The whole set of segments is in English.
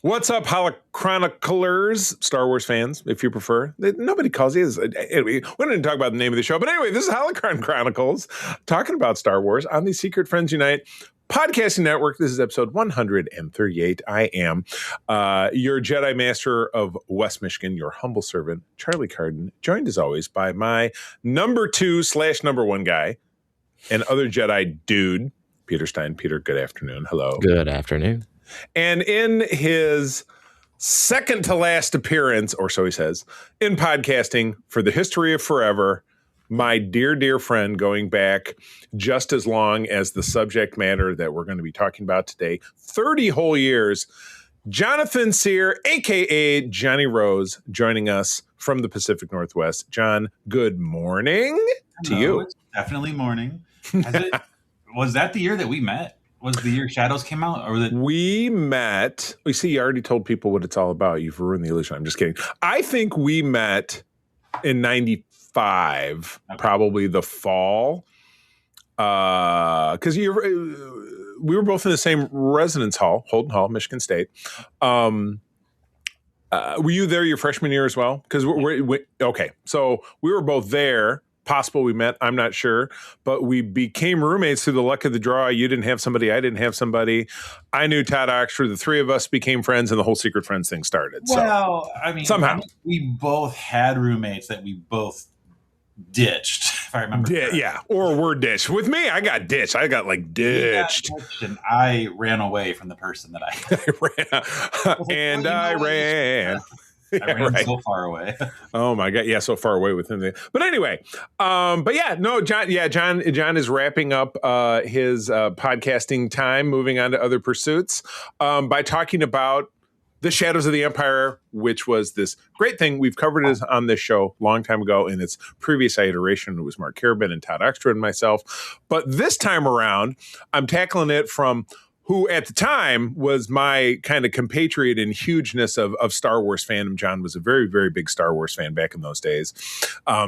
What's up, Holochroniclers, Star Wars fans, if you prefer. Nobody calls you. Anyway, we didn't talk about the name of the show, but anyway, this is Holocron Chronicles, talking about Star Wars on the Secret Friends Unite podcasting network. This is episode 138. I am your Jedi Master of West Michigan, your humble servant, Charlie Carden, joined as always by my number 2/1 guy and other Jedi dude, Peter Stein. Peter, good afternoon. Hello. Good afternoon. And in his second to last appearance, or so he says, in podcasting for the history of forever, my dear, dear friend, going back just as long as the subject matter that we're going to be talking about today, 30 whole years, Jonathan Sear, a.k.a. Jonny Rose, joining us from the Pacific Northwest. John, good morning to you. It's definitely morning. Was that the year that we met? Was the year Shadows came out? Or was it? We met. We see you already told people what it's all about. You've ruined the illusion. I'm just kidding. I think we met in 95, probably the fall. Because we were both in the same residence hall, Holden Hall, Michigan State. Were you there your freshman year as well? Because okay. So we were both there. Possible we met, I'm not sure, but we became roommates through the luck of the draw. You didn't have somebody, I didn't have somebody. I knew Todd Oxford. The three of us became friends, and the whole Secret Friends thing started. Well, so, I mean, somehow we both had roommates that we both ditched, if I remember. Yeah, or were ditched. With me, I got ditched. I got ditched. And I ran away from the person that I ran. I ran so far away. Oh my God. Yeah. So far away with him. But anyway, but yeah, no, John is wrapping up his podcasting time, moving on to other pursuits by talking about the Shadows of the Empire, which was this great thing. We've covered it on this show a long time ago in its previous iteration. It was Mark Carabin and Todd Oxford and myself. But this time around, I'm tackling it from who at the time was my kind of compatriot in hugeness of Star Wars fandom. John was a very, very big Star Wars fan back in those days.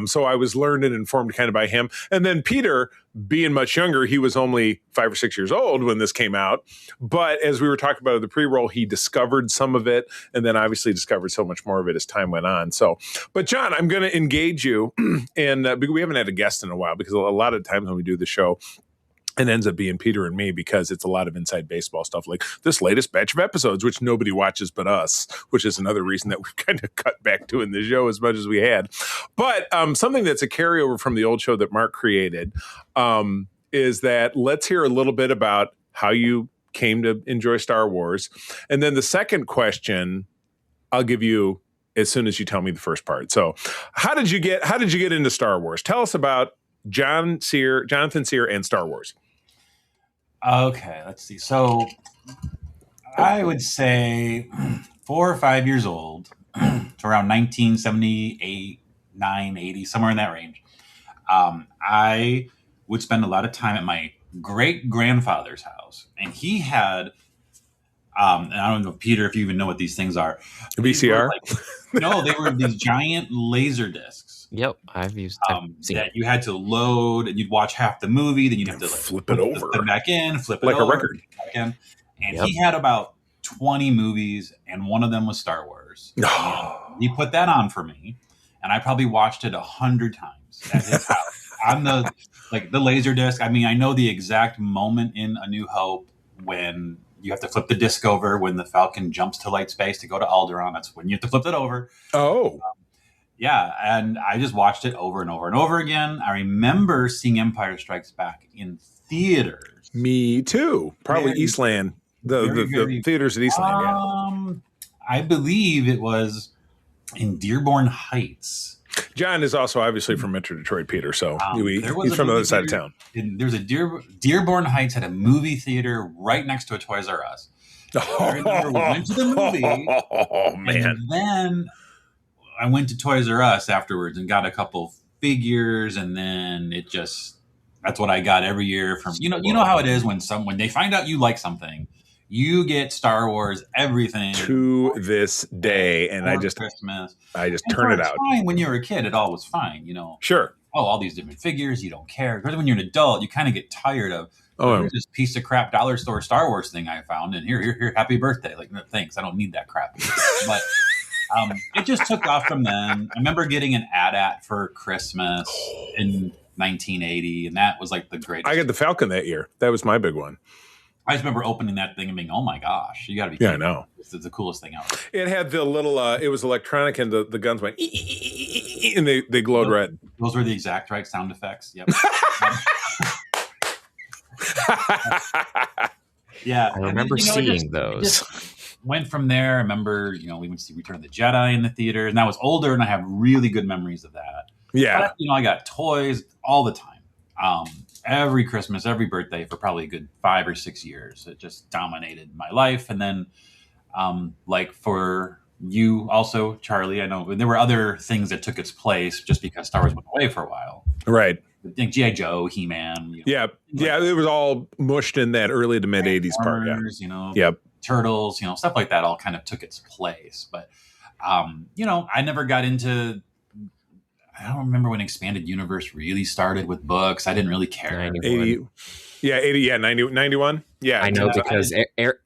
So I was learned and informed kind of by him. And then Peter, being much younger, he was only 5 or 6 years old when this came out. But as we were talking about in the pre-roll, he discovered some of it and then obviously discovered so much more of it as time went on. So, but John, I'm going to engage you. And we haven't had a guest in a while because a lot of times when we do the show, it ends up being Peter and me because it's a lot of inside baseball stuff like this latest batch of episodes, which nobody watches but us, which is another reason that we've kind of cut back doing the show as much as we had. But something that's a carryover from the old show that Mark created is that let's hear a little bit about how you came to enjoy Star Wars. And then the second question I'll give you as soon as you tell me the first part. So how did you get into Star Wars? Tell us about Jonathan Sear and Star Wars. Okay, let's see. So I would say 4 or 5 years old, to around 1978, 9, 80, somewhere in that range. I would spend a lot of time at my great-grandfather's house. And he had, and I don't know, Peter, if you even know what these things are. VCR? No, they were these giant laser discs. Yep, I've seen that you had to load, and you'd watch half the movie, then you'd have to flip it over, flip it back in, flip it like over, a record. Back in. And he had about 20 movies, and one of them was Star Wars. He put that on for me, and I probably watched it 100 times at his house on the laser disc. I mean, I know the exact moment in A New Hope when you have to flip the disc over when the Falcon jumps to light space to go to Alderaan. That's when you have to flip it over. Oh. Yeah, and I just watched it over and over and over again. I remember seeing Empire Strikes Back in theaters. Me too. Probably Eastland. The theaters at Eastland, I believe it was in Dearborn Heights. John is also obviously from Metro Detroit, Peter, so he's from the other side of town. There's a Dearborn Heights had a movie theater right next to a Toys R Us. I remember we went to the movie. Oh, man. And then I went to Toys R Us afterwards and got a couple figures, and then that's what I got every year from, you know how it is when they find out you like something, you get Star Wars everything to this day, and Christmas. I just turn it out. Fine. When you were a kid, it all was fine, Sure. Oh, all these different figures, you don't care. But when you're an adult, you kind of get tired of Oh, here's this piece of crap dollar store Star Wars thing I found, and here, happy birthday. Like, no, thanks, I don't need that crap. But it just took off from then. I remember getting an AT-AT for Christmas in 1980, and that was like the greatest. I got the Falcon that year. That was my big one. I just remember opening that thing and being, oh my gosh, you got to be kidding. Yeah, I know. This is the coolest thing ever. It had the little, it was electronic, and the guns went, and they glowed red. Those were the exact right sound effects. Yep. Yeah. I remember seeing those. Went from there. I remember, we went to see Return of the Jedi in the theater, and I was older, and I have really good memories of that. Yeah. But, I got toys all the time. Every Christmas, every birthday for probably a good 5 or 6 years. It just dominated my life. And then, like for you also, Charlie, I know there were other things that took its place just because Star Wars went away for a while. Right. I think G.I. Joe, He-Man. Yeah. It was all mushed in that early to mid 80s part. Yeah. Yep. Turtles, stuff like that all kind of took its place. But, I never got into... I don't remember when Expanded Universe really started with books. I didn't really care. 91. 91. Yeah. I know because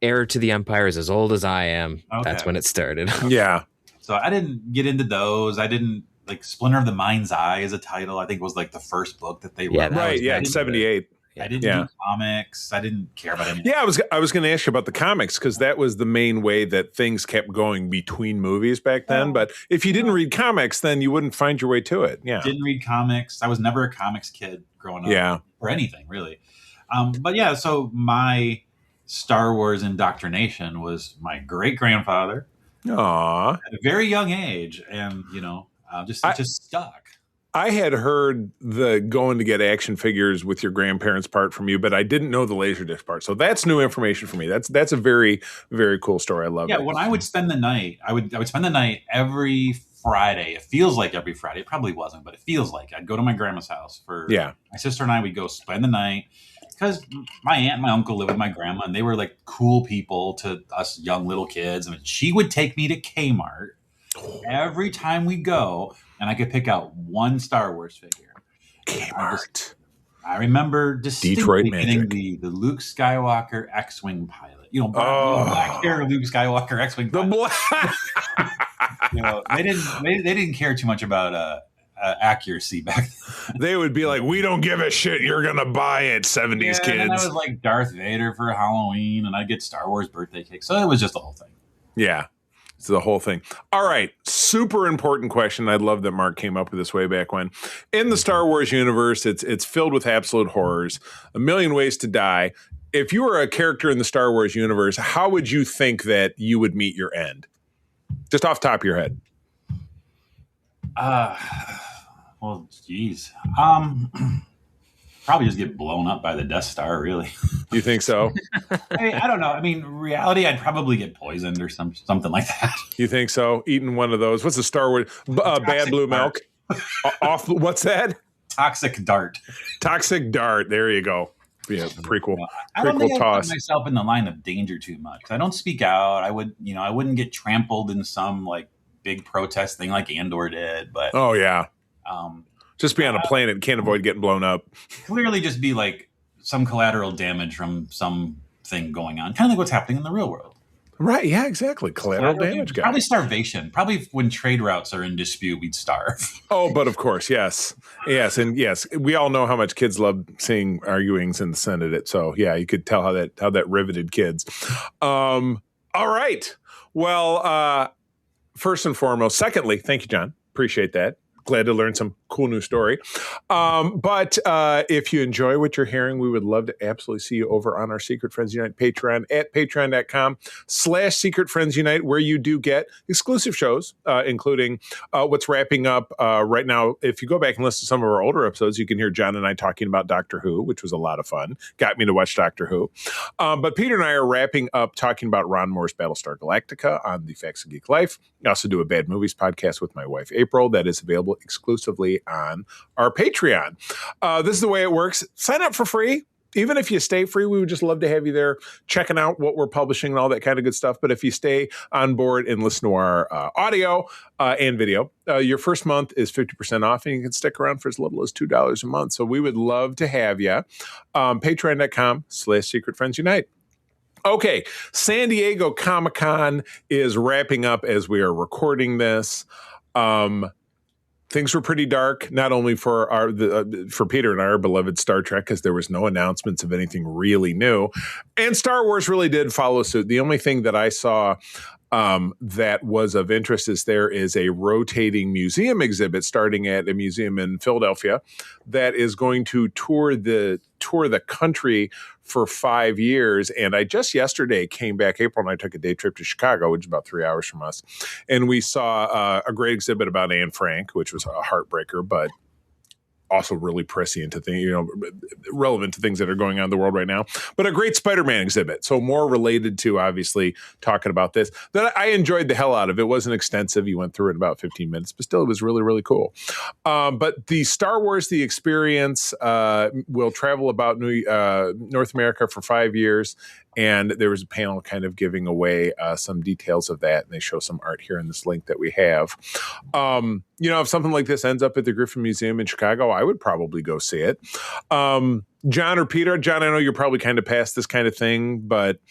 Heir to the Empire is as old as I am. Okay. That's when it started. Yeah. So I didn't get into those. I didn't like Splinter of the Mind's Eye as a title. I think was like the first book that they wrote. Right. Yeah. 78. I didn't do comics. I didn't care about anything. Yeah, I was going to ask you about the comics because that was the main way that things kept going between movies back then. But if you didn't read comics, then you wouldn't find your way to it. Yeah, didn't read comics. I was never a comics kid growing up. Yeah, or anything really. But yeah, so my Star Wars indoctrination was my great grandfather. Aww, at a very young age, and just stuck. I had heard the going to get action figures with your grandparents part from you, but I didn't know the Laserdisc part. So that's new information for me. That's a very, very cool story. I love it. Yeah, when I would spend the night, I would spend the night every Friday. It feels like every Friday. It probably wasn't, but it feels like I'd go to my grandma's house for my sister and I would go spend the night because my aunt and my uncle lived with my grandma, and they were like cool people to us young little kids. And she would take me to Kmart every time we go. And I could pick out one Star Wars figure. Kmart. I remember distinctly getting the Luke Skywalker X-Wing pilot. Black hair Luke Skywalker X-Wing pilot. They didn't care too much about accuracy back then. They would be like, we don't give a shit. You're going to buy it, 70s kids. And I was like Darth Vader for Halloween, and I'd get Star Wars birthday cake. So it was just the whole thing. Yeah. It's the whole thing. All right. Super important question. I love that Mark came up with this way back when. In the Star Wars universe, it's filled with absolute horrors, a million ways to die. If you were a character in the Star Wars universe, how would you think that you would meet your end? Just off the top of your head. Well, geez. Probably just get blown up by the Death Star, really. You think so? I don't know. I mean, reality, I'd probably get poisoned or something like that. You think so? Eating one of those. What's the Star Wars? Bad blue milk? Off. What's that? Toxic dart. Toxic dart. There you go. Yeah, prequel. I don't think I put myself in the line of danger too much. I don't speak out. I wouldn't get trampled in some like big protest thing like Andor did. But oh yeah. Just be on a planet and can't avoid getting blown up. Clearly just be like some collateral damage from something going on. Kind of like what's happening in the real world. Right. Yeah, exactly. Collateral damage, guys. Probably starvation. Probably when trade routes are in dispute, we'd starve. Oh, but of course, yes. Yes, and yes, we all know how much kids love seeing arguings in the Senate. So yeah, you could tell how that riveted kids. All right. Well, first and foremost, secondly, thank you, John. Appreciate that. Glad to learn some cool new story. But if you enjoy what you're hearing, we would love to absolutely see you over on our Secret Friends Unite Patreon at patreon.com/Secret Friends Unite, where you do get exclusive shows, including what's wrapping up right now. If you go back and listen to some of our older episodes, you can hear John and I talking about Doctor Who, which was a lot of fun. Got me to watch Doctor Who. But Peter and I are wrapping up talking about Ron Moore's Battlestar Galactica on the Facts of Geek Life. I also do a Bad Movies podcast with my wife, April, that is available exclusively on our Patreon. This is the way it works. Sign up for free. even if you stay free, we would just love to have you there checking out what we're publishing and all that kind of good stuff. But if you stay on board and listen to our audio and video, your first month is 50% off, and you can stick around for as little as $2 a month. So we would love to have you. Patreon.com/secretfriendsunite. Okay, San Diego Comic-Con is wrapping up as we are recording this. Things were pretty dark, not only for for Peter and our beloved Star Trek, because there was no announcements of anything really new, and Star Wars really did follow suit. The only thing that I saw that was of interest is there is a rotating museum exhibit starting at a museum in Philadelphia that is going to tour the country for 5 years. And I just yesterday came back, April and I took a day trip to Chicago, which is about 3 hours from us. And we saw a great exhibit about Anne Frank, which was a heartbreaker, but also really prescient to things, relevant to things that are going on in the world right now. But a great Spider-Man exhibit. So more related to obviously talking about this. That I enjoyed the hell out of. It wasn't extensive. You went through it in about 15 minutes, but still it was really, really cool. But the Star Wars, The Experience will travel about North America for 5 years. And there was a panel kind of giving away some details of that. And they show some art here in this link that we have. If something like this ends up at the Griffin Museum in Chicago, I would probably go see it. John or Peter? John, I know you're probably kind of past this kind of thing, but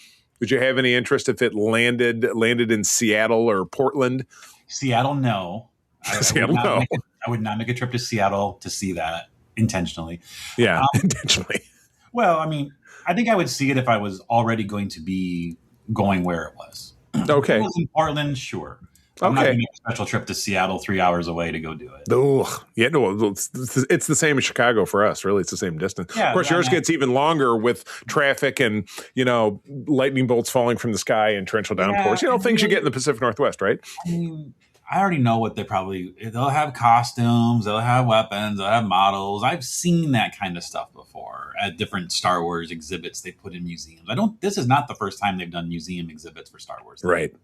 would you have any interest if it landed in Seattle or Portland? Seattle, no. Seattle, no. I would not make a trip to Seattle to see that intentionally. Yeah, intentionally. Well, I mean, I think I would see it if I was already going to be going where it was. Okay. If it was in Portland, sure. I'm not going to make a special trip to Seattle 3 hours away to go do it. Ugh. Yeah, no, it's the same as Chicago for us. Really, it's the same distance. Yeah, of course, yours gets even longer with traffic and, lightning bolts falling from the sky and torrential downpours. Things you get in the Pacific Northwest, right? I mean, I already know what they'll have costumes, they'll have weapons, they'll have models. I've seen that kind of stuff before at different Star Wars exhibits they put in museums. This is not the first time they've done museum exhibits for Star Wars. Right.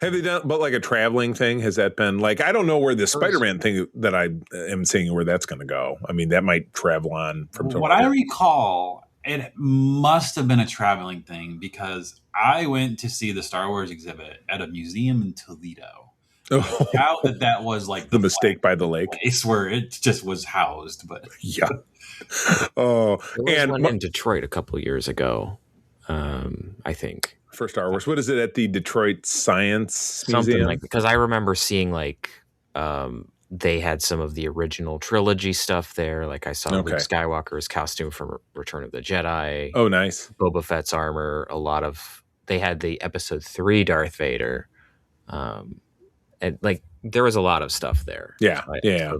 Have they done, but like a traveling thing? Has that been I don't know where the Spider-Man thing that I am seeing where that's going to go. I mean, that might travel on from what I recall, it must have been a traveling thing because I went to see the Star Wars exhibit at a museum in Toledo. I doubt that was like the mistake by the lake place where it just was housed, but yeah. Oh, there was one in Detroit a couple years ago, I think, for Star Wars. What is it at the Detroit Science Museum? Because I remember seeing they had some of the original trilogy stuff there. Like I saw Luke Skywalker's costume from Return of the Jedi. Oh, nice. Boba Fett's armor. They had the Episode 3 Darth Vader. And there was a lot of stuff there. Yeah. Yeah.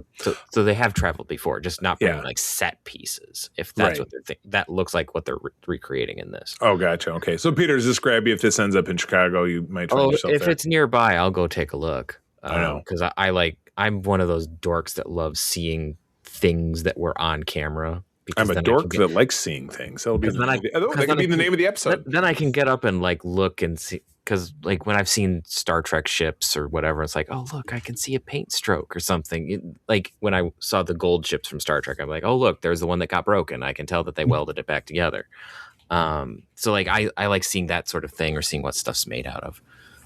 So they have traveled before, just not bringing set pieces. If that's what they're thinking, that looks like what they're recreating in this. Oh, gotcha. Okay. So Peter, does this grab you? If this ends up in Chicago, you might find yourself if there. it's nearby, I'll go take a look. I know. Because I'm one of those dorks that loves seeing things that were on camera. I'm a dork that likes seeing things. That'll be that could be the name of the episode. Then I can get up and look and see. Because when I've seen Star Trek ships or whatever, it's like, oh, look, I can see a paint stroke or something. When I saw the gold ships from Star Trek, I'm like, oh, look, there's the one that got broken. I can tell that they welded it back together. I like seeing that sort of thing or seeing what stuff's made out of.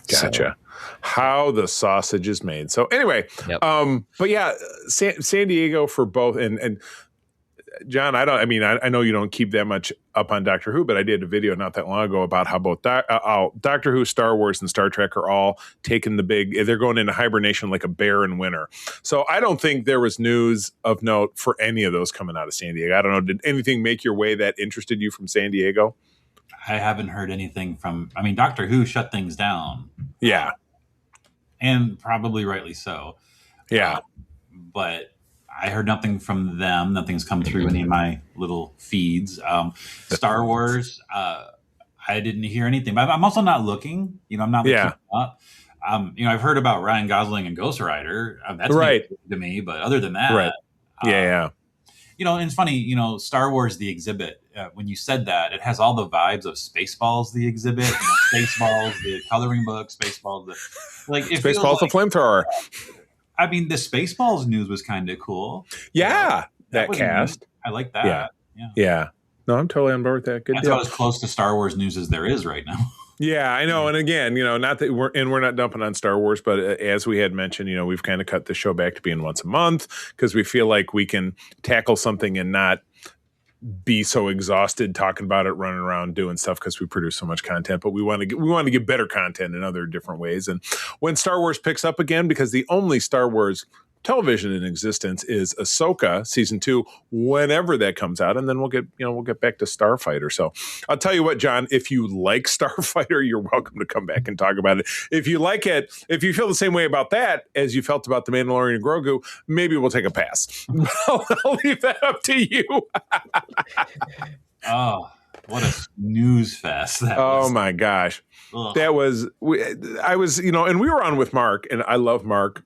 Gotcha. How the sausage is made. So anyway, but yeah, San Diego for both. And John, I know you don't keep that much up on Doctor Who, but I did a video not that long ago about how both Doctor Who, Star Wars, and Star Trek are all taking they're going into hibernation like a bear in winter. So I don't think there was news of note for any of those coming out of San Diego. I don't know. Did anything make your way that interested you from San Diego? I haven't heard anything Doctor Who shut things down. Yeah. And probably rightly so. Yeah. But I heard nothing from them. Nothing's come through any of my little feeds. Star Wars, I didn't hear anything. But I'm also not looking. I'm not looking up. I've heard about Ryan Gosling and Ghost Rider. That's right to me. But other than that, right. And it's funny. Star Wars the exhibit. When you said that, it has all the vibes of Spaceballs the exhibit. Spaceballs the coloring book. Spaceballs Spaceballs the flamethrower. I mean, the Spaceballs news was kind of cool. Yeah, that cast. Neat. I like that. Yeah. No, I'm totally on board with that. Good That's deal. about as close to Star Wars news as there is right now. Yeah, I know. And again, not that we're not dumping on Star Wars, but as we had mentioned, we've kind of cut the show back to being once a month because we feel like we can tackle something and not be so exhausted talking about it, running around doing stuff because we produce so much content. But we want to give better content in other different ways. And when Star Wars picks up again, because the only Star Wars television in existence is Ahsoka season 2, whenever that comes out, and then we'll get back to Starfighter. So I'll tell you what, John, if you like Starfighter, you're welcome to come back and talk about it. If you like it, if you feel the same way about that as you felt about the Mandalorian and Grogu, maybe we'll take a pass. I'll leave that up to you. Oh, what a snooze fest that was. Oh my gosh. Ugh. I was, and we were on with Mark, and I love Mark.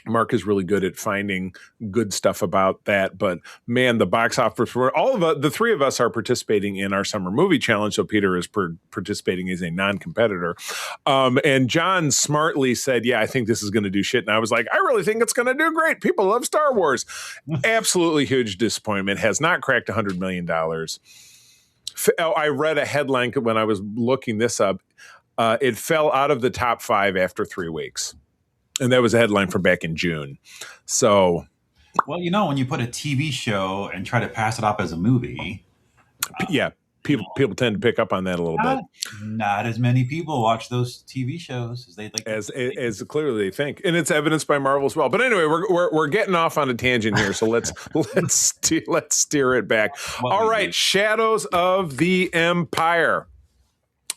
Mark is really good at finding good stuff about that. But man, the box office for the three of us are participating in our summer movie challenge. So Peter is participating as a non-competitor. And John smartly said, yeah, I think this is going to do shit. And I was like, I really think it's going to do great. People love Star Wars. Absolutely huge disappointment. Has not cracked $100 million. I read a headline when I was looking this up. It fell out of the top 5 after 3 weeks. And that was a headline from back in June. So, well, when you put a TV show and try to pass it off as a movie, people tend to pick up on that a little bit. Not as many people watch those TV shows as they'd like. As clearly they think, and it's evidenced by Marvel as well. But anyway, we're getting off on a tangent here, so let's steer it back. All right, Shadows of the Empire.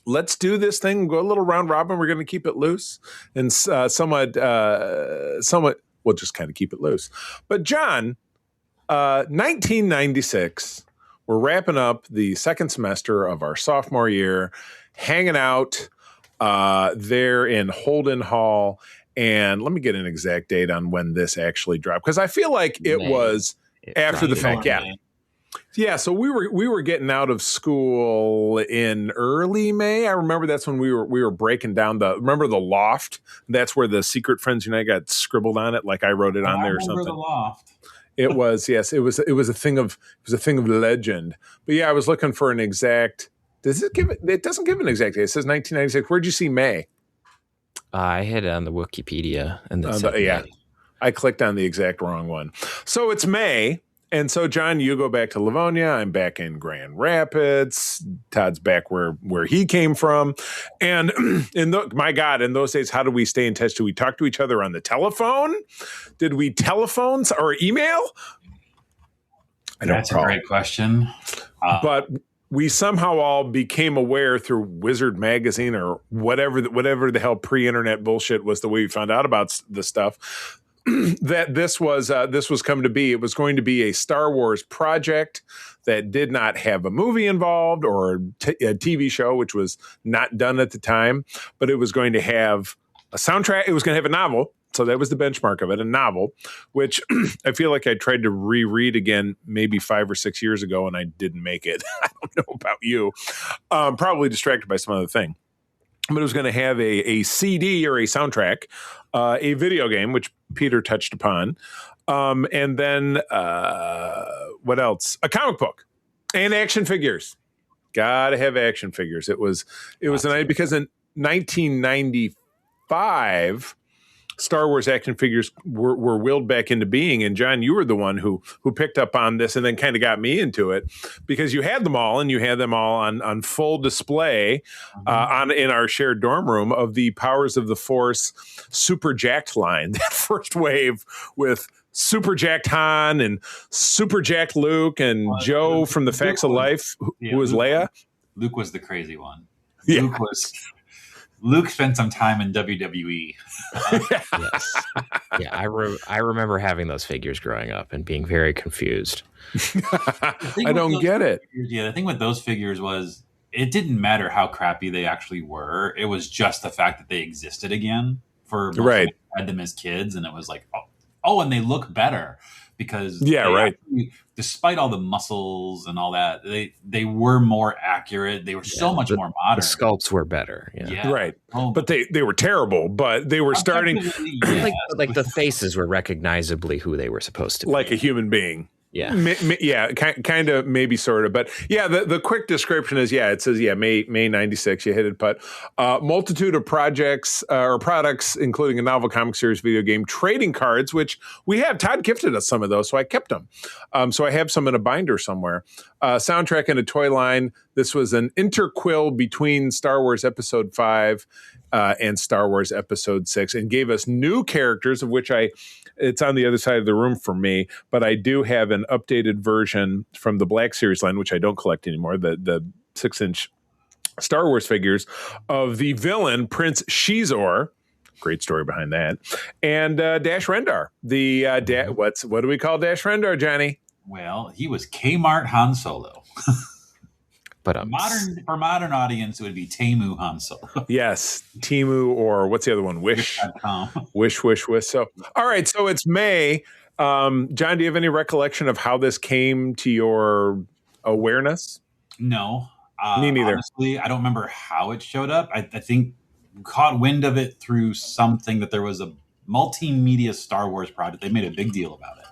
Let's do this thing. Go a little round robin. We're going to keep it loose and somewhat. We'll just kind of keep it loose. But John, 1996. We're wrapping up the second semester of our sophomore year, hanging out there in Holden Hall. And let me get an exact date on when this actually dropped, because I feel like it was after the fact. Yeah. Yeah, so we were getting out of school in early May. I remember that's when we were breaking down the loft. That's where the Secret Friends Unite got scribbled on it, like I wrote it on there or something. The loft. It was, yes, it was a thing of legend. But yeah, I was looking for an exact. Does it give it? It doesn't give an exact date. It says 1996. Where'd you see May? I hit it on the Wikipedia and I clicked on the exact wrong one. So it's May. And so, John, you go back to Livonia. I'm back in Grand Rapids. Todd's back where he came from. And my God, in those days, how did we stay in touch? Did we talk to each other on the telephone? Did we telephone or email? That's a great question. But we somehow all became aware through Wizard Magazine or whatever the hell pre-internet bullshit was, the way we found out about the stuff. That this was coming to be. It was going to be a Star Wars project that did not have a movie involved or a TV show, which was not done at the time, but it was going to have a soundtrack. It was going to have a novel. So that was the benchmark of it, a novel, which I feel like I tried to reread again maybe 5 or 6 years ago, and I didn't make it. I don't know about you. Probably distracted by some other thing. But it was going to have a CD or a soundtrack, a video game, which Peter touched upon, and then what else? A comic book and action figures. Gotta have action figures. It was a night, because in 1995, Star Wars action figures were willed back into being. And John, you were the one who picked up on this and then kind of got me into it, because you had them all, and you had them all on full display in our shared dorm room of the Powers of the Force Super Jacked line, that first wave with Super Jacked Han and Super Jacked Luke and Joe from the Facts of Life, who was Leia. Luke was the crazy one. Yeah. Luke spent some time in WWE. Yes. Yeah, I remember having those figures growing up and being very confused. I don't get it. The thing with those figures was it didn't matter how crappy they actually were. It was just the fact that they existed again for right. I had them as kids, and it was like, oh, and they look better because actually, despite all the muscles and all that, they were more accurate. They were so much more modern. The sculpts were better. Yeah. Right. But they were terrible, but they were starting like the faces were recognizably who they were supposed to be. Like a human being. Yeah. Yeah, kind of, maybe, sort of, but yeah. The quick description is, it says May 96. You hit it, but multitude of projects or products, including a novel, comic series, video game, trading cards, which we have. Todd gifted us some of those, so I kept them. So I have some in a binder somewhere. Soundtrack and a toy line. This was an interquill between Star Wars Episode 5 and Star Wars Episode 6, and gave us new characters, of which it's on the other side of the room for me, but I do have an updated version from the Black Series line, which I don't collect anymore, the 6-inch Star Wars figures of the villain, Prince Xizor. Great story behind that. And Dash Rendar. What do we call Dash Rendar, Johnny? Well, he was Kmart Han Solo. But for modern audience, it would be Temu Han Solo. Yes, Temu, or what's the other one? Wish. So, all right. So it's May. John, do you have any recollection of how this came to your awareness? No. Me neither. Honestly, I don't remember how it showed up. I think we caught wind of it through something, that there was a multimedia Star Wars project. They made a big deal about it.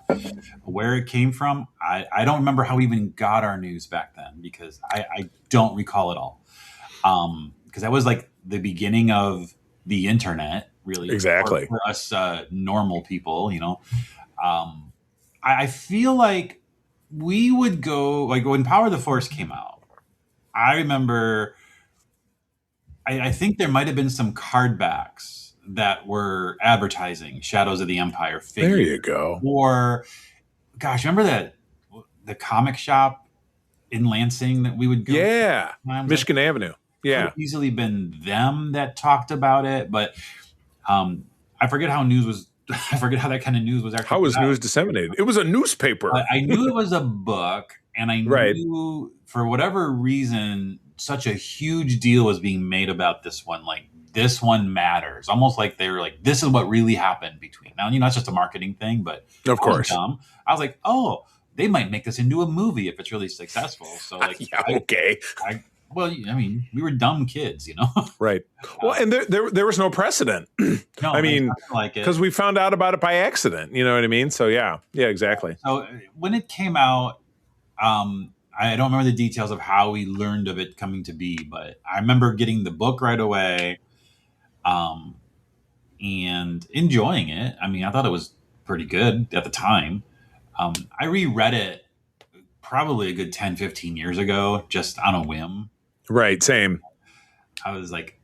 Where it came from, I don't remember how we even got our news back then, because I don't recall it all. Because that was like the beginning of the internet, really. Exactly. For us normal people, I feel like we would go, like when Power of the Force came out, I remember, I think there might have been some card backs that were advertising Shadows of the Empire figures. There you go. Or, gosh, remember the comic shop in Lansing that we would go to? Michigan Avenue. Yeah. Could have easily been them that talked about it, but I forget how news was. I forget how that kind of news was actually. How was news disseminated? It was a newspaper. I knew it was a book, and I knew for whatever reason, such a huge deal was being made about this one. Like, this one matters. Almost like they were like, this is what really happened between. Now, it's just a marketing thing, but of course. I was like, oh, they might make this into a movie if it's really successful. So, like, okay. We were dumb kids, Right. Well, and there was no precedent. No, I mean, because we found out about it by accident. You know what I mean? So yeah, exactly. So when it came out, I don't remember the details of how we learned of it coming to be, but I remember getting the book right away, and enjoying it. I mean, I thought it was pretty good at the time. I reread it probably a good 10, 15 years ago, just on a whim. Right. Same. I was like,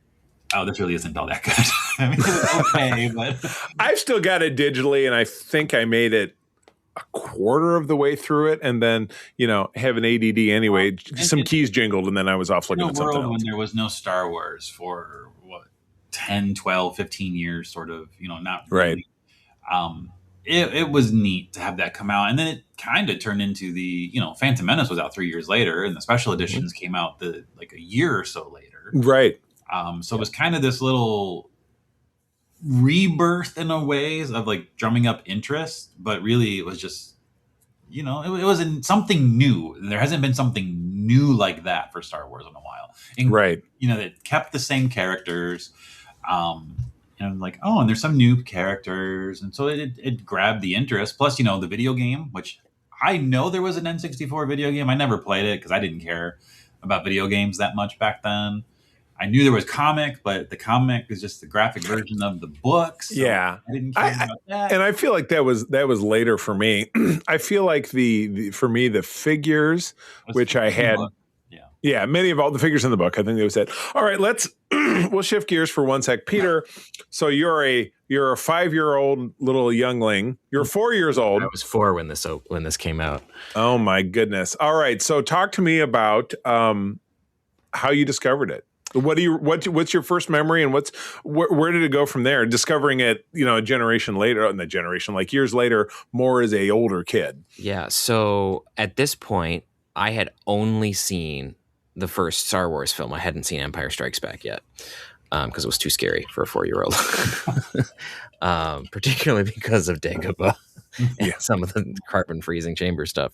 oh, this really isn't all that good. I mean, it was okay, but I've still got it digitally, and I think I made it a quarter of the way through it, and then have an ADD anyway. Some keys jingled, and then I was off looking at something else. When there was no Star Wars for 10, 12, 15 years, sort of, not really. Right. It was neat to have that come out, and then it kind of turned into the Phantom Menace was out 3 years later, and the special editions came out a year or so later. Right. So it was kind of this little rebirth in a ways of like drumming up interest, but really it was just it wasn't something new. There hasn't been something new like that for Star Wars in a while. Right. That kept the same characters. Like, oh, and there's some new characters, and so it grabbed the interest. Plus, the video game, which I know there was an N64 video game. I never played it because I didn't care about video games that much back then. I knew there was comic, but the comic is just the graphic version of the books. So yeah, I didn't care about that. And I feel like that was later for me. I feel like for me the figures, which I had. Yeah, many of all the figures in the book. I think they was it. All right, we'll shift gears for one sec. Peter, so you're a 5-year-old little youngling. You're 4 years old. I was 4 when this came out. Oh my goodness. All right, so talk to me about how you discovered it. What's your first memory, and where did it go from there? Discovering it, a generation later, like years later, more as a older kid. Yeah. So at this point, I had only seen the first Star Wars film. I hadn't seen Empire Strikes Back yet because it was too scary for a 4-year-old, particularly because of Dagobah and some of the carbon freezing chamber stuff.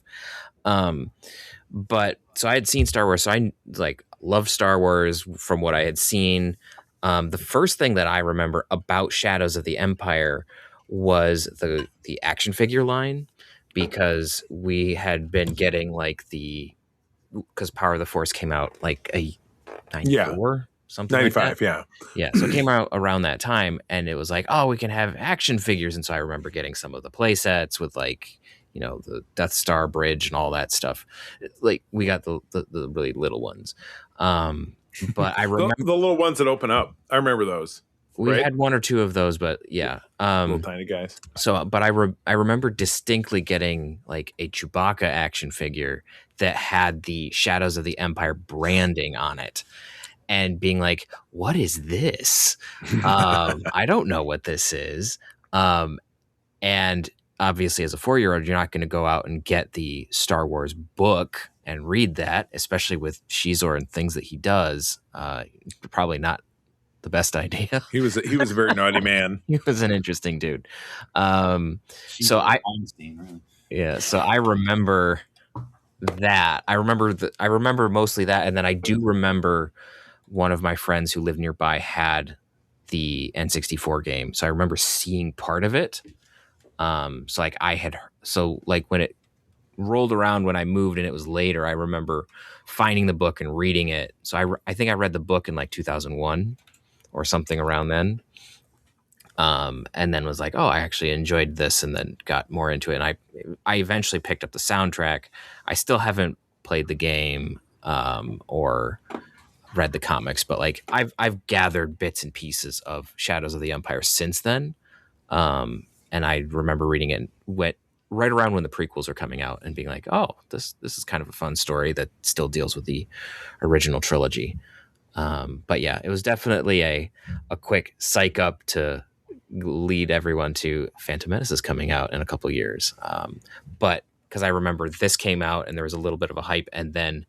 But so I had seen Star Wars, so I loved Star Wars from what I had seen. The first thing that I remember about Shadows of the Empire was the action figure line, because we had been getting like because Power of the Force came out like a 94, something like 95, that. Yeah. So it came out around that time, and it was like, oh, we can have action figures. And so I remember getting some of the play sets with like, the Death Star bridge and all that stuff. Like we got the really little ones. But I remember the little ones that open up. I remember those. We had one or two of those, but yeah. Little tiny guys. So, but I remember distinctly getting like a Chewbacca action figure that had the Shadows of the Empire branding on it, and being like, "What is this? I don't know what this is." And obviously, as a 4-year-old, you're not going to go out and get the Star Wars book and read that, especially with Xizor and things that he does. Probably not the best idea. He was a very naughty man. He was an interesting dude. So I remember that. I remember mostly that, and then I do remember one of my friends who lived nearby had the N64 game, so I remember seeing part of it. Like when it rolled around when I moved and it was later, I remember finding the book and reading it. So I think I read the book in like 2001 or something around then. And then was like, oh, I actually enjoyed this, and then got more into it. And I eventually picked up the soundtrack. I still haven't played the game or read the comics, but like I've gathered bits and pieces of Shadows of the Empire since then. And I remember reading it right around when the prequels are coming out and being like, oh, this is kind of a fun story that still deals with the original trilogy. But yeah, it was definitely a quick psych up to lead everyone to Phantom Menace is coming out in a couple years. But because I remember this came out and there was a little bit of a hype, and then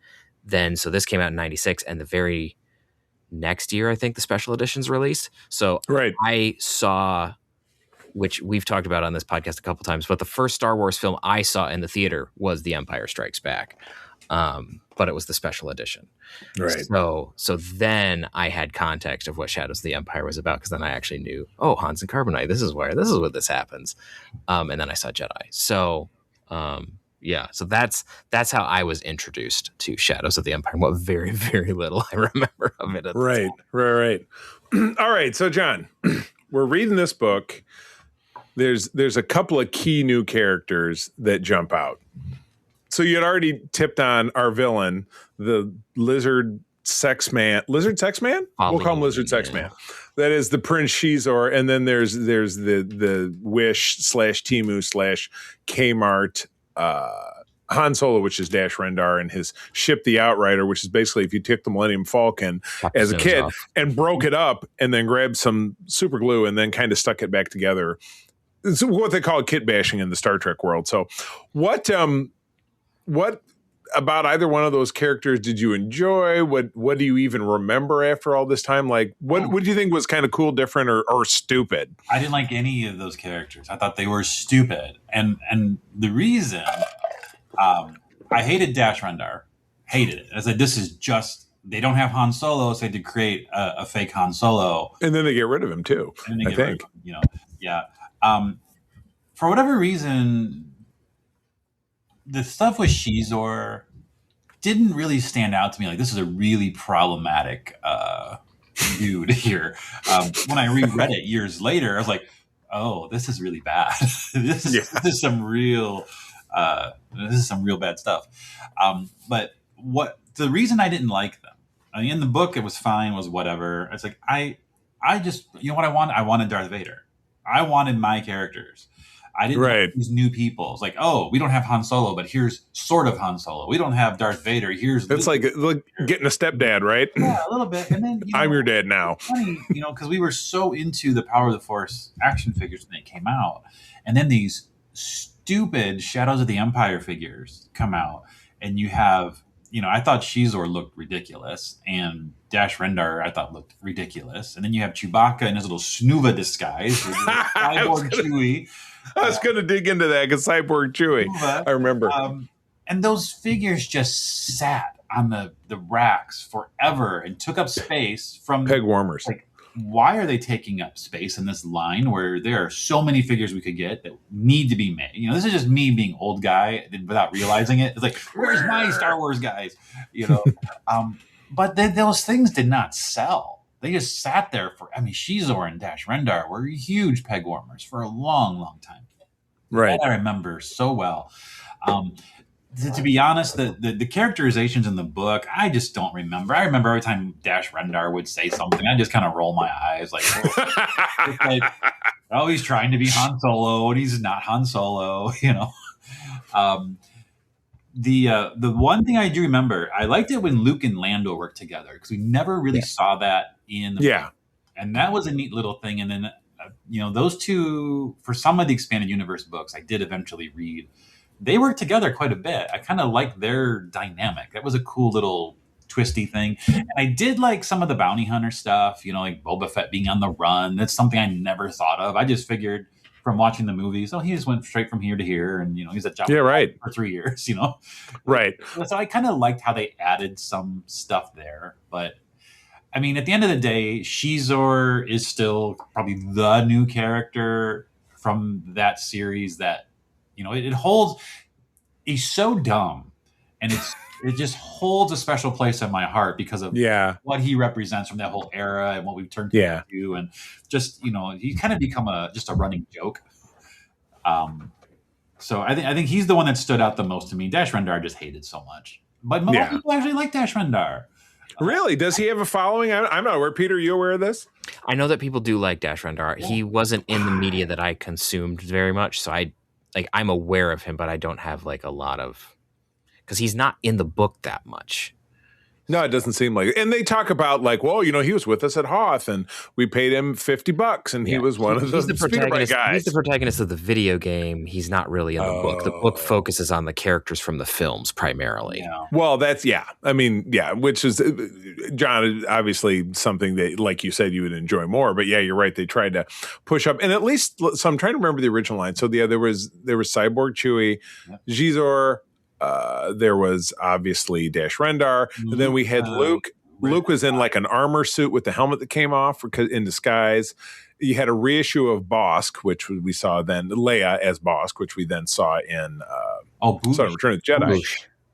so this came out in 96, and the very next year, I think the special editions released. So right. I saw, which we've talked about on this podcast a couple times, but the first Star Wars film I saw in the theater was The Empire Strikes Back. But it was the special edition. Right. So then I had context of what Shadows of the Empire was about, because then I actually knew, oh, Hans and Carbonite, this is what this happens. And then I saw Jedi. So yeah, so that's how I was introduced to Shadows of the Empire. What very, very little I remember of it. Right. All right. So John, we're reading this book. There's a couple of key new characters that jump out. So you had already tipped on our villain, the lizard sex man. Lizard sex man? We'll call him lizard sex man. That is the Prince Xizor, and then there's the Wish / Temu / Kmart Han Solo, which is Dash Rendar, and his ship, the Outrider, which is basically if you took the Millennium Falcon as a kid and broke it up and then grabbed some super glue and then kind of stuck it back together. It's what they call kit bashing in the Star Trek world. So what about either one of those characters did you enjoy? What do you even remember after all this time? Like, what do you think was kind of cool, different, or stupid? I didn't like any of those characters. I thought they were stupid. And the reason I hated Dash Rendar. Hated it. I said, this is just, they don't have Han Solo, so they had to create a fake Han Solo. And then they get rid of him, too, I think. Yeah. For whatever reason, the stuff with Xizor didn't really stand out to me. Like, this is a really problematic dude here. When I reread it years later, I was like, oh, this is really bad. This is some real bad stuff. But the reason I didn't like them, I mean, in the book, it was fine, was whatever. It's like, I just, you know what I wanted? I wanted Darth Vader. I wanted my characters. I didn't have these new people. It's like, oh, we don't have Han Solo, but here's sort of Han Solo. We don't have Darth Vader. Here's it's like getting a stepdad, right? Yeah, a little bit. And then I'm your dad now. Funny, because we were so into the Power of the Force action figures when they came out, and then these stupid Shadows of the Empire figures come out, and you have, I thought Xizor looked ridiculous, and Dash Rendar I thought looked ridiculous, and then you have Chewbacca in his little Snuva disguise, with Cyborg Chewie. I was going to dig into that because Cyborg Chewie. I remember. And those figures just sat on the racks forever and took up space from peg warmers. Like why are they taking up space in this line where there are so many figures we could get that need to be made? You know, this is just me being old guy without realizing it. It's like, where's my Star Wars guys? You know, but those things did not sell. They just sat there for. I mean, Xizor and Dash Rendar were huge peg warmers for a long, long time. Right. That I remember so well. To be honest, the characterizations in the book, I just don't remember. I remember every time Dash Rendar would say something, I just kind of roll my eyes like, oh, he's trying to be Han Solo, and he's not Han Solo, you know. The one thing I do remember, I liked it when Luke and Lando worked together because we never really saw that in the book. And that was a neat little thing. And then, you know, those two, for some of the expanded universe books I did eventually read, they worked together quite a bit. I kind of liked their dynamic. That was a cool little twisty thing. And I did like some of the bounty hunter stuff, you know, like Boba Fett being on the run. That's something I never thought of. I just figured from watching the movies, oh, he just went straight from here to here. And, you know, he's at Jabba for 3 years, you know? Right. So I kind of liked how they added some stuff there. But, I mean, at the end of the day, Xizor is still probably the new character from that series that, you know, it holds. He's so dumb, and it just holds a special place in my heart because of what he represents from that whole era and what we've turned into, and just, you know, he's kind of become just a running joke. So I think he's the one that stood out the most to me. Dash Rendar I just hated so much, but most people actually like Dash Rendar. Really? Does he have a following? I'm not aware. Peter, are you aware of this? I know that people do like Dash Rendar. Yeah. He wasn't in the media that I consumed very much, so I'm aware of him, but I don't have like a lot of, because he's not in the book that much. No, it doesn't seem like it. And they talk about like, well, you know, he was with us at Hoth and we paid him $50 and he was one of the protagonist guys. He's the protagonist of the video game. He's not really in the book. The book focuses on the characters from the films primarily. Yeah. Well, that's, I mean, which is, John, obviously something that, like you said, you would enjoy more. But yeah, you're right. They tried to push up. And at least, so I'm trying to remember the original line. So there was Cyborg Chewie, Xizor, there was obviously Dash Rendar, and then we had Luke. Luke was in like an armor suit with the helmet that came off in disguise. You had a reissue of Bosk, which we saw then, Leia as Bosk, which we then saw in Return of the Jedi.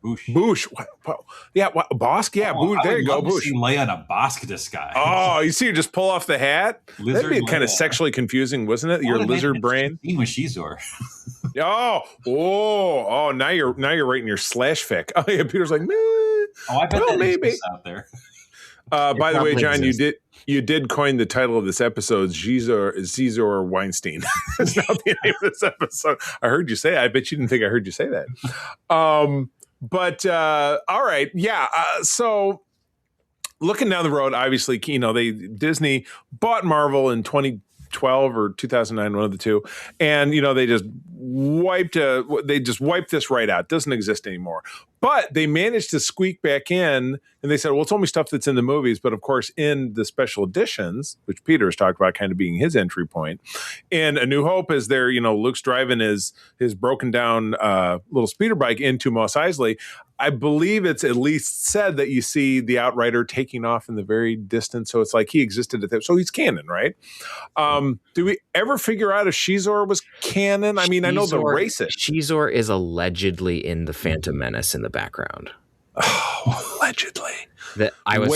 Boosh. Bosk? Yeah, Boosh. There you go, Boosh. See Leia in a Bosk disguise. Oh, you see her just pull off the hat? That'd be kind of sexually confusing, wasn't it? Your lizard brain. With Xizor. Now you're writing your slash fic. Oh yeah, Peter's like, meh. I bet that maybe out there. By the way, John, you did coin the title of this episode, Xizor Weinstein. That's not the name of this episode. I heard you say it. I bet you didn't think I heard you say that. But all right, so looking down the road, obviously, you know, Disney bought Marvel in 2012 or 2009, one of the two, and you know they just wiped this right out. It doesn't exist anymore. But they managed to squeak back in, and they said, well, it's only stuff that's in the movies, but of course in the special editions, which Peter has talked about kind of being his entry point. In A New Hope, as there, you know, Luke's driving his broken down little speeder bike into Mos Eisley, I believe it's at least said that you see the Outrider taking off in the very distance. So it's like he existed at that. So he's canon, right? Do we ever figure out if Xizor was canon? I mean, I know the race is. Xizor is allegedly in the Phantom Menace in the background. Oh, allegedly. I was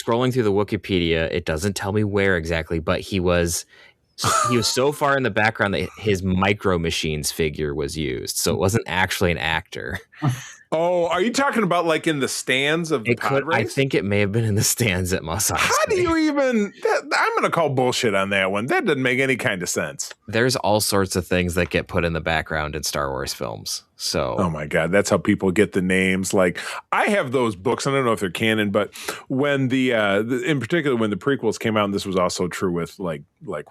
scrolling through the Wikipedia. It doesn't tell me where exactly, but he was so far in the background that his Micro Machines figure was used. So it wasn't actually an actor. Oh, are you talking about like in the stands of the pod race? I think it may have been in the stands at Mos Eisley. How do you even... I'm going to call bullshit on that one. That doesn't make any kind of sense. There's all sorts of things that get put in the background in Star Wars films. So, oh my God, that's how people get the names. Like, I have those books. I don't know if they're canon, but when in particular when the prequels came out, and this was also true with like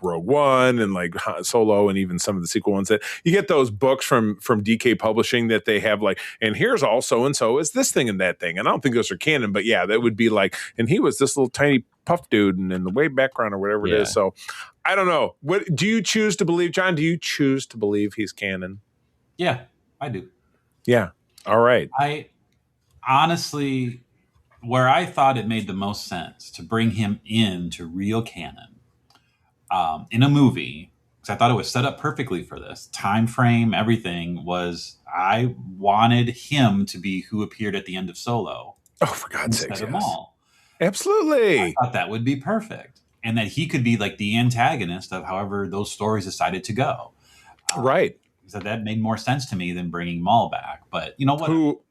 Rogue One and like Solo and even some of the sequel ones, that you get those books from DK Publishing that they have like, and here's all so and so is this thing and that thing, and I don't think those are canon, but yeah, that would be like, and he was this little tiny puff dude and in the way background or whatever it is. So I don't know. What do you choose to believe, John? Do you choose to believe he's canon? Yeah. I do. Yeah. All right. I honestly, where I thought it made the most sense to bring him into real canon in a movie, because I thought it was set up perfectly for this time frame. Everything was. I wanted him to be who appeared at the end of Solo. Oh, for God's sake, Instead of yes. Maul. Absolutely. I thought that would be perfect. And that he could be like the antagonist of however those stories decided to go. Right. So that made more sense to me than bringing Maul back. But you know what? Who,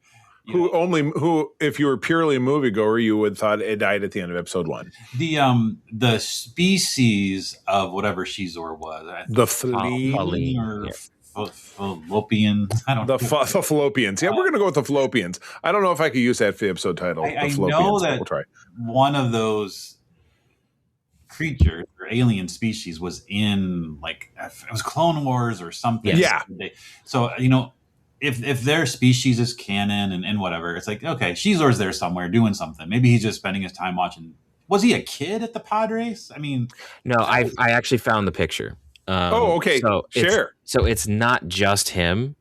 if you were purely a moviegoer, you would have thought it died at the end of episode 1. The species of whatever Xizor was. The Feline or Fallopian. I don't know. The Fallopians. Yeah, we're going to go with the Fallopians. I don't know if I could use that for the episode title. I the know that we'll try. One of those creatures or alien species was in, like, it was Clone Wars or something. Yeah. So, if their species is canon and whatever, it's like, okay, Xizor's there somewhere doing something. Maybe he's just spending his time watching. Was he a kid at the pod race? I mean, no, I actually found the picture. Okay. So it's not just him.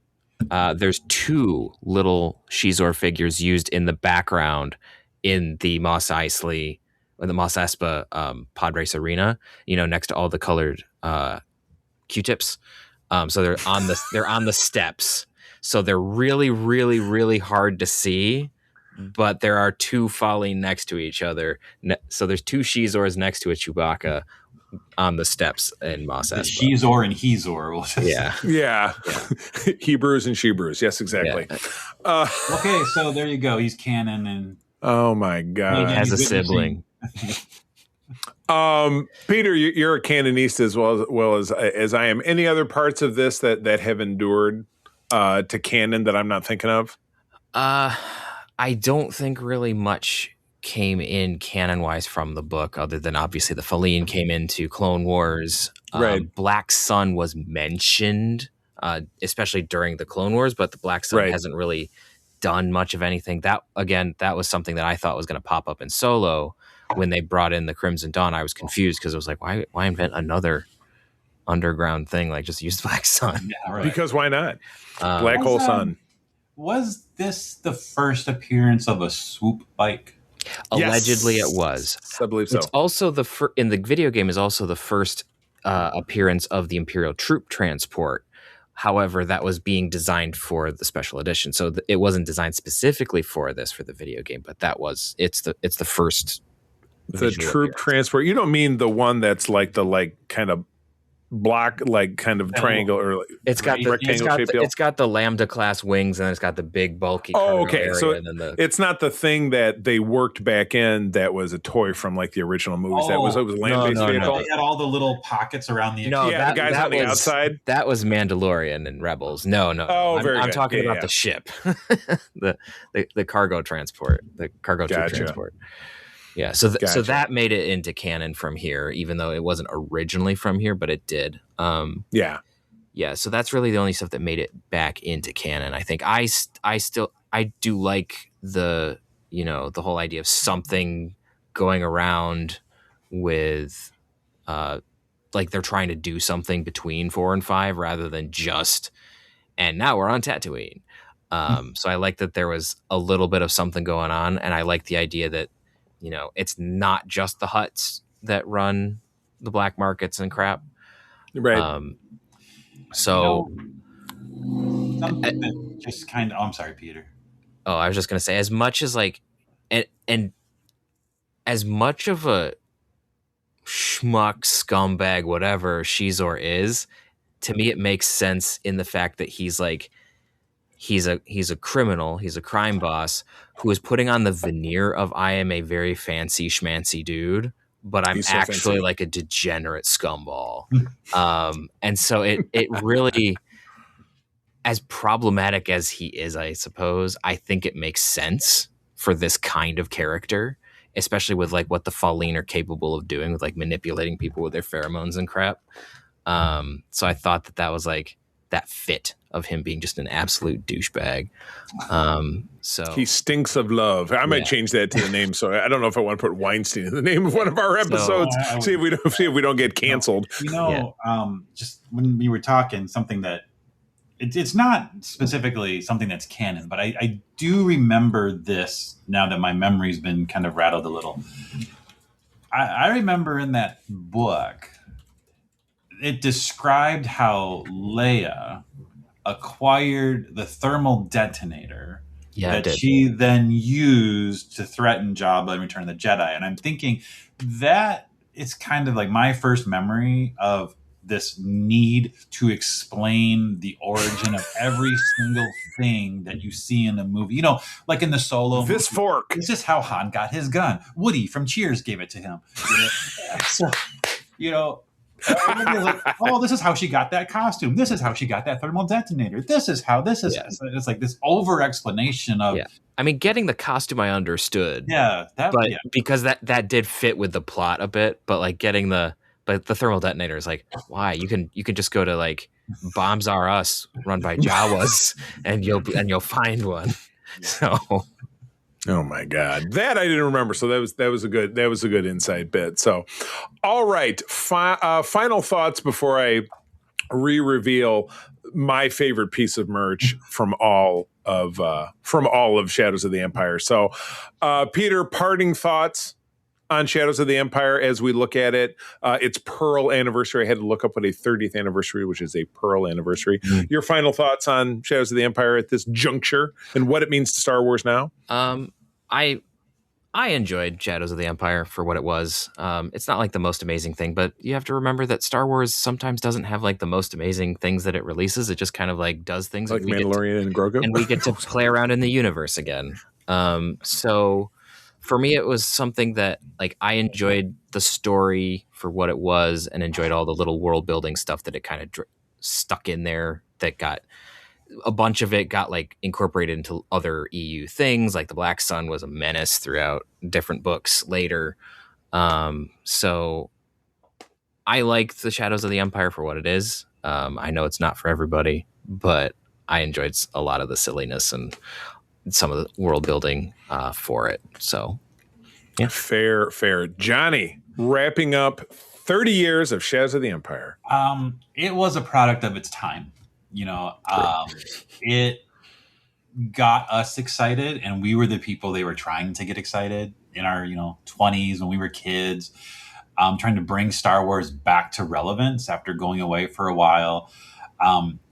There's 2 little Xizor figures used in the background in the Mos Eisley or the Mos Espa pod race arena. Next to all the colored Q-tips. So they're on the steps. So they're really, really, really hard to see. But there are 2 falling next to each other. So there's 2 Xizors next to a Chewbacca on the steps in Mos Espa. Xizor and Xizor. Yeah. Hebrews and Shebrews. Yes, exactly. Yeah. Okay, so there you go. He's canon, and oh my God, he has a sibling. Peter, you're a canonist as well as I am. Any other parts of this that have endured to canon that I'm not thinking of? I don't think really much came in canon-wise from the book, other than obviously the Feline came into Clone Wars. Right. Black Sun was mentioned, especially during the Clone Wars, but the Black Sun hasn't really done much of anything. That was something that I thought was going to pop up in Solo when they brought in the Crimson Dawn. I was confused because it was like, why invent another underground thing? Like, just use Black Sun. Yeah, right. Because why not? Black hole sun. Was this the first appearance of a swoop bike? Allegedly, it was. I believe so. It's also in the video game is also the first appearance of the Imperial troop transport. However, that was being designed for the special edition, so it wasn't designed specifically for the video game. But it's the first. The troop transport. You don't mean the one that's like the kind of block, kind of triangle, or it's got the Lambda class wings, and it's got the big bulky. Okay, so it's not the thing that they worked back in that was a toy from the original movies. It was a land-based vehicle. They had all the little pockets around the. No, the guys on the outside. That was Mandalorian and Rebels. No. Oh, I'm talking about the ship, the cargo transport, the cargo troop transport. Yeah, so that made it into canon from here, even though it wasn't originally from here, but it did. Yeah. So that's really the only stuff that made it back into canon. I think I do like the whole idea of something going around with, they're trying to do something between 4 and 5 rather than just, and now we're on Tatooine. So I like that there was a little bit of something going on, and I like the idea that. It's not just the Hutts that run the black markets and crap. Right. Something that just kind of. Oh, I'm sorry, Peter. Oh, I was just going to say, as much as and as much of a schmuck, scumbag, whatever Xizor is, to me, it makes sense in the fact that he's a criminal, he's a crime boss who is putting on the veneer of I am a very fancy schmancy dude, but I'm actually like a degenerate scumball. And so it really, as problematic as he is, I suppose, I think it makes sense for this kind of character, especially with what the Feline are capable of doing with manipulating people with their pheromones and crap. So I thought that was that fit of him being just an absolute douchebag. So he stinks of love. I might change that to the name. So I don't know if I want to put Weinstein in the name of one of our episodes. See if we don't get canceled. Just when we were talking, something that it's not specifically something that's canon, but I do remember this now that my memory's been kind of rattled a little. I remember in that book, it described how Leia acquired the thermal detonator that she then used to threaten Jabba in Return of the Jedi. And I'm thinking that it's kind of like my first memory of this need to explain the origin of every single thing that you see in a movie. You know, like in the Solo This movie, fork. this is how Han got his gun. Woody from Cheers gave it to him. You know? So, you know, like, oh, this is how she got that costume. This is how she got that thermal detonator. This is how this is. It's like this over explanation of. Yeah. I mean, getting the costume I understood. Yeah, because that did fit with the plot a bit. But like getting the thermal detonator is like, why? You can just go to like Bombs R Us run by Jawas and you'll find one. So. Oh my God, that I didn't remember. So that was a good inside bit. So, all right, final thoughts before I reveal my favorite piece of merch from all of Shadows of the Empire. So, Peter, parting thoughts on Shadows of the Empire as we look at it. It's Pearl anniversary. I had to look up what a 30th anniversary, which is a Pearl anniversary. Mm. Your final thoughts on Shadows of the Empire at this juncture and what it means to Star Wars now? I enjoyed Shadows of the Empire for what it was. It's not like the most amazing thing, but you have to remember that Star Wars sometimes doesn't have like the most amazing things that it releases. It just kind of like does things like Mandalorian and Grogu, and we get to play around in the universe again. So for me, it was something that like I enjoyed the story for what it was and enjoyed all the little world building stuff that it kind of stuck in there that got a bunch of it got like incorporated into other EU things. Like the Black Sun was a menace throughout different books later. So I like the Shadows of the Empire for what it is. I know it's not for everybody, but I enjoyed a lot of the silliness and some of the world building for it. So, yeah. Fair. Jonny, wrapping up 30 years of Shadows of the Empire. It was a product of its time. You know, it got us excited, and we were the people they were trying to get excited in our, 20s when we were kids, trying to bring Star Wars back to relevance after going away for a while.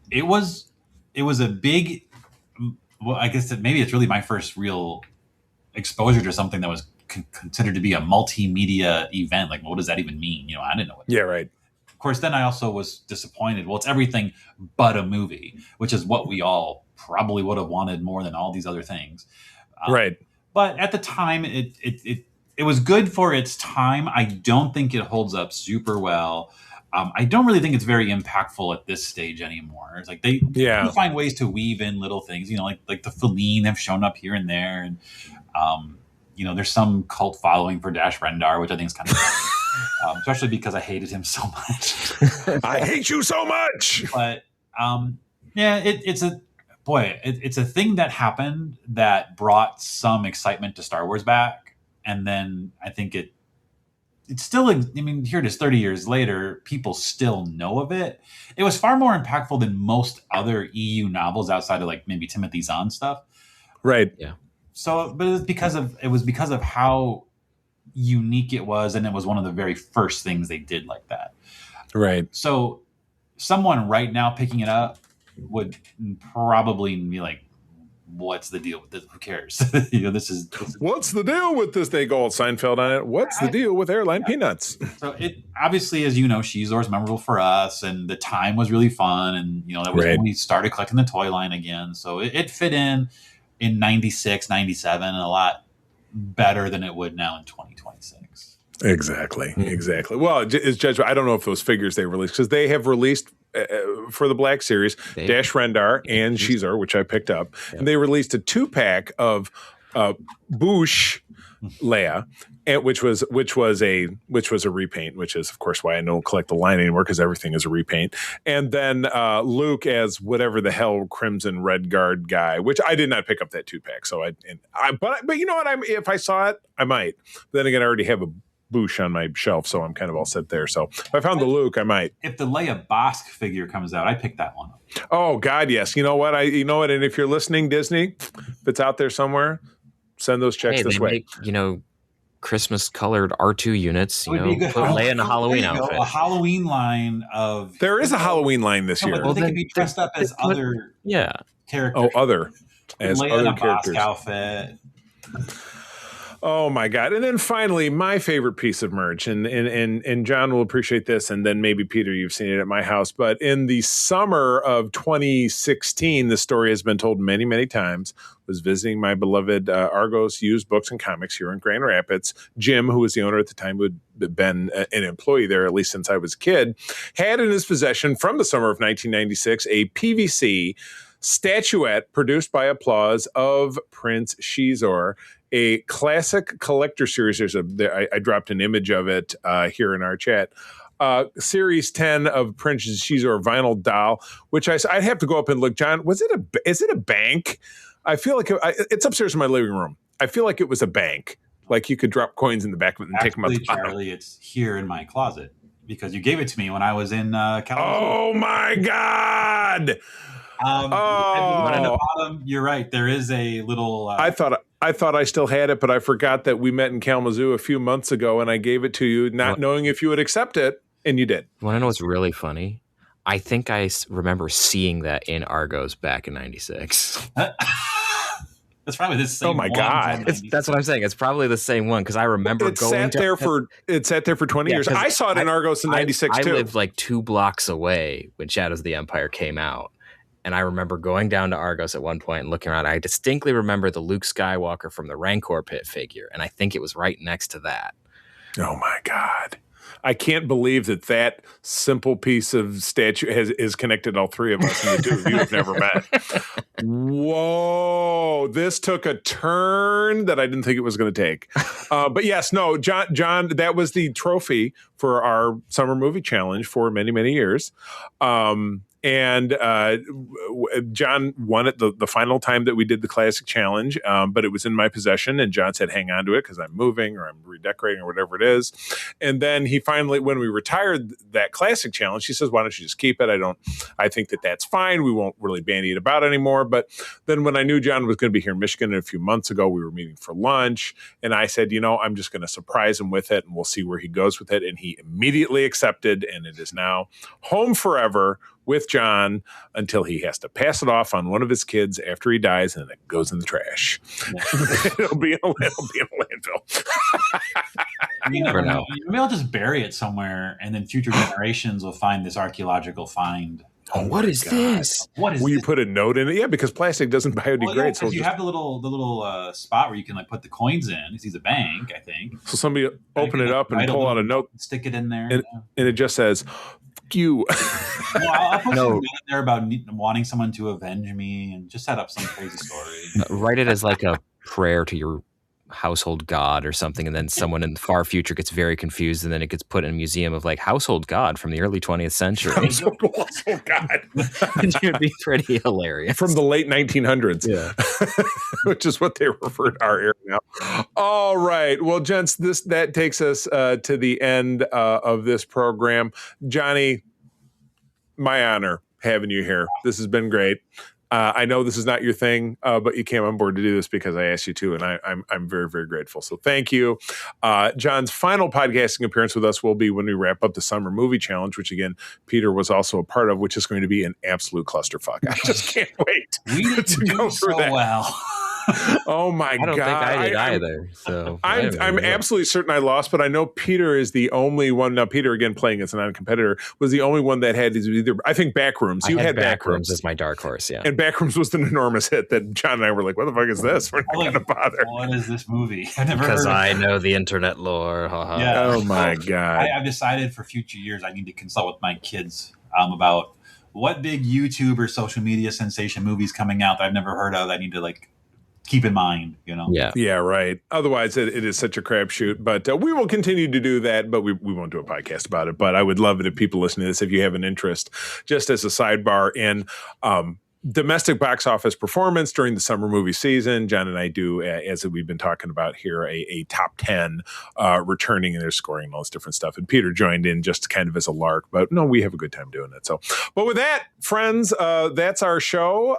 It was a big, well, I guess that maybe it's really my first real exposure to something that was considered to be a multimedia event. Like, what does that even mean? I didn't know what. Yeah, right. Of course, then I also was disappointed. Well, it's everything but a movie, which is what we all probably would have wanted more than all these other things. Right. But at the time, it was good for its time. I don't think it holds up super well. I don't really think it's very impactful at this stage anymore. It's like they find ways to weave in little things, like the Feline have shown up here and there. And, there's some cult following for Dash Rendar, which I think is kind of funny, especially because I hated him so much. I hate you so much. But it's a thing that happened that brought some excitement to Star Wars back. And then I think it's still, here it is 30 years later, people still know of it. It was far more impactful than most other EU novels outside of like maybe Timothy Zahn stuff. Right. Yeah. So, but it was because of how unique it was. And it was one of the very first things they did like that. Right. So someone right now picking it up would probably be like, what's the deal with this? Who cares? This is what's the deal with this? They go all Seinfeld on it. What's the deal with airline peanuts? So it obviously, as you know, Xizor's memorable for us, and the time was really fun. And that was when we started collecting the toy line again. So it fit in 96, 97, and a lot better than it would now in 2026. Exactly. Well, it's judgment. I don't know if those figures they released, because they have released for the Black Series, Dash Rendar and Xizor, which I picked up, and they released a 2-pack of Bouche Leia, which was a repaint, which is of course why I don't collect the line anymore, because everything is a repaint. And then Luke as whatever the hell Crimson Red Guard guy, which I did not pick up that 2-pack. So but you know what? If I saw it, I might. Then again, I already have a Bouche on my shelf, so I'm kind of all set there. So if I found the Luke, I might. If the Leia Bosk figure comes out, I pick that one up. Oh God, yes. You know what? And if you're listening, Disney, if it's out there somewhere, send those checks this way. Christmas colored R2 units. It would be a good Put Leia in a Halloween there you go, outfit. a Halloween line of. There is a Halloween line this No, year. but they can be dressed up as other Yeah. characters. Oh, other Leia in a Bosk outfit. Oh my God. And then finally, my favorite piece of merch, and John will appreciate this, and then maybe Peter, you've seen it at my house, but in the summer of 2016, the story has been told many, many times, was visiting my beloved Argos used books and comics here in Grand Rapids. Jim, who was the owner at the time, who had been an employee there, at least since I was a kid, had in his possession from the summer of 1996, a PVC statuette produced by Applause of Prince Xizor, a classic collector series. I dropped an image of it here in our chat. Series 10 of Prince Xizor vinyl doll, which I'd have to go up and look. John, is it a bank? I feel like it's upstairs in my living room. I feel like it was a bank. Like you could drop coins in the back of it and take them out the bottom. Charlie, it's here in my closet because you gave it to me when I was in California. Oh my God! At the bottom, you're right. There is a little. I thought I still had it, but I forgot that we met in Kalamazoo a few months ago, and I gave it to you, not knowing if you would accept it, and you did. Want to know what's really funny? I think I remember seeing that in Argos back in '96. That's probably the same. Oh my God! That's what I'm saying. It's probably the same one because I remember it sat there for 20 years. I saw it in Argos in '96 too. I lived like 2 blocks away when Shadows of the Empire came out. And I remember going down to Argos at one point and looking around. I distinctly remember the Luke Skywalker from the Rancor pit figure. And I think it was right next to that. Oh, my God. I can't believe that simple piece of statue is connected all three of us, and the two of you have never met. Whoa. This took a turn that I didn't think it was going to take. But yes, no, John, that was the trophy for our summer movie challenge for many, many years. And John won it the final time that we did the classic challenge, but it was in my possession, and John said, hang on to it because I'm moving or I'm redecorating or whatever it is. And then he finally, when we retired that classic challenge, he says, why don't you just keep it? I think that's fine. We won't really bandy it about anymore. But then when I knew John was going to be here in Michigan a few months ago, we were meeting for lunch, and I said, I'm just going to surprise him with it, and we'll see where he goes with it. And he immediately accepted, and it is now home forever with John until he has to pass it off on one of his kids after he dies, and it goes in the trash. It'll be in a landfill. You never know. Maybe I'll just bury it somewhere, and then future generations will find this archaeological find. Oh, what is this? What is Will this? you put a note in it? Yeah, because plastic doesn't biodegrade. Well, yeah, so you have the little spot where you can put the coins in. It's a bank, I think. So somebody open it up and pull out a note, stick it in there, and it just says, you. I'll put something in there about wanting someone to avenge me and just set up some crazy story. Write it as like a prayer to your household god or something, and then someone in the far future gets very confused, and then it gets put in a museum of like household god from the early 20th century. Household god. It would be pretty hilarious. From the late 1900s. Yeah. Which is what they refer to our era now. All right. Well, gents, that takes us to the end of this program. Johnny, my honor having you here. This has been great. I know this is not your thing, but you came on board to do this because I asked you to, and I'm very, very grateful. So thank you. John's final podcasting appearance with us will be when we wrap up the Summer Movie Challenge, which, again, Peter was also a part of, which is going to be an absolute clusterfuck. I just can't wait we didn't do so well. Oh my God! I don't think I did either. So I'm absolutely certain I lost, but I know Peter is the only one. Now, Peter, again, playing as a non-competitor, was the only one that had either. I think Backrooms. You had Backrooms as my dark horse, yeah. And Backrooms was an enormous hit that John and I were like, "What the fuck is this? We're not going to bother." What is this movie? I never because heard I know the internet lore. Yeah. Oh my God! I've decided for future years I need to consult with my kids about what big YouTube or social media sensation movies coming out that I've never heard of. I need to keep in mind, Yeah, right. Otherwise, it is such a crapshoot. But we will continue to do that, but we won't do a podcast about it. But I would love it if people listening to this, if you have an interest, just as a sidebar in domestic box office performance during the summer movie season. John and I do, as we've been talking about here, a top 10 returning and their scoring and all this different stuff. And Peter joined in just kind of as a lark, but no, we have a good time doing it. So, but with that, friends, that's our show.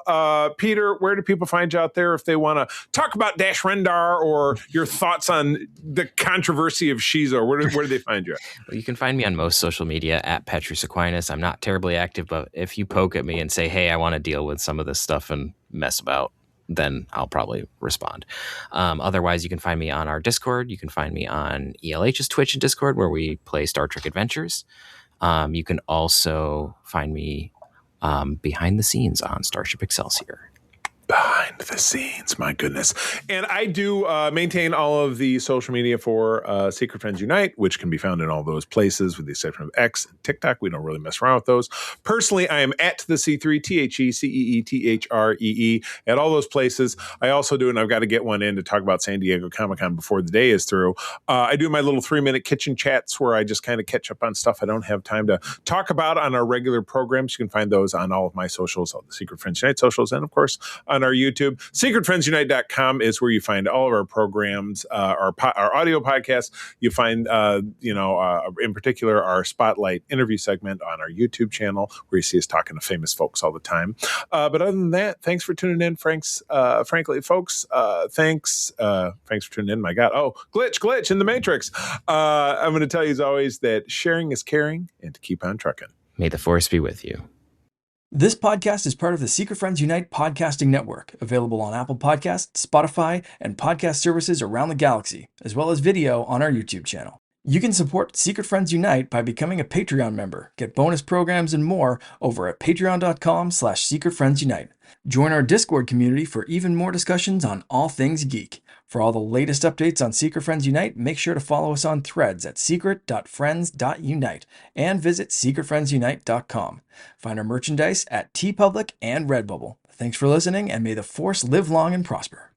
Peter, where do people find you out there if they want to talk about Dash Rendar or your thoughts on the controversy of Xizor? Where do they find you? Well, you can find me on most social media at Petrus Aquinas. I'm not terribly active, but if you poke at me and say, hey, I want to deal with some of this stuff and mess about, then I'll probably respond. Otherwise, you can find me on our Discord. You can find me on ELH's Twitch and Discord, where we play Star Trek Adventures. You can also find me behind the scenes on Starship Excelsior. Behind the scenes, my goodness. And I do maintain all of the social media for Secret Friends Unite, which can be found in all those places with the exception of X and TikTok. We don't really mess around with those. Personally, I am at the C3, TheCeeThree, at all those places. I also do, and I've got to get one in to talk about San Diego Comic-Con before the day is through. I do my little 3-minute kitchen chats where I just kind of catch up on stuff I don't have time to talk about on our regular programs. You can find those on all of my socials, all the Secret Friends Unite socials, and of course, on our YouTube. secretfriendsunite.com is where you find all of our programs, our audio podcasts. You find, in particular, our Spotlight interview segment on our YouTube channel, where you see us talking to famous folks all the time. But other than that, thanks for tuning in, frankly, folks. Thanks for tuning in. My God. Oh, glitch in the Matrix. I'm going to tell you, as always, that sharing is caring, and to keep on trucking. May the force be with you. This podcast is part of the Secret Friends Unite podcasting network, available on Apple Podcasts, Spotify, and podcast services around the galaxy, as well as video on our YouTube channel. You can support Secret Friends Unite by becoming a Patreon member, get bonus programs and more over at patreon.com/secretfriendsunite. Join our Discord community for even more discussions on all things geek. For all the latest updates on Secret Friends Unite, make sure to follow us on Threads at secret.friends.unite and visit secretfriendsunite.com. Find our merchandise at TeePublic and Redbubble. Thanks for listening, and may the Force live long and prosper.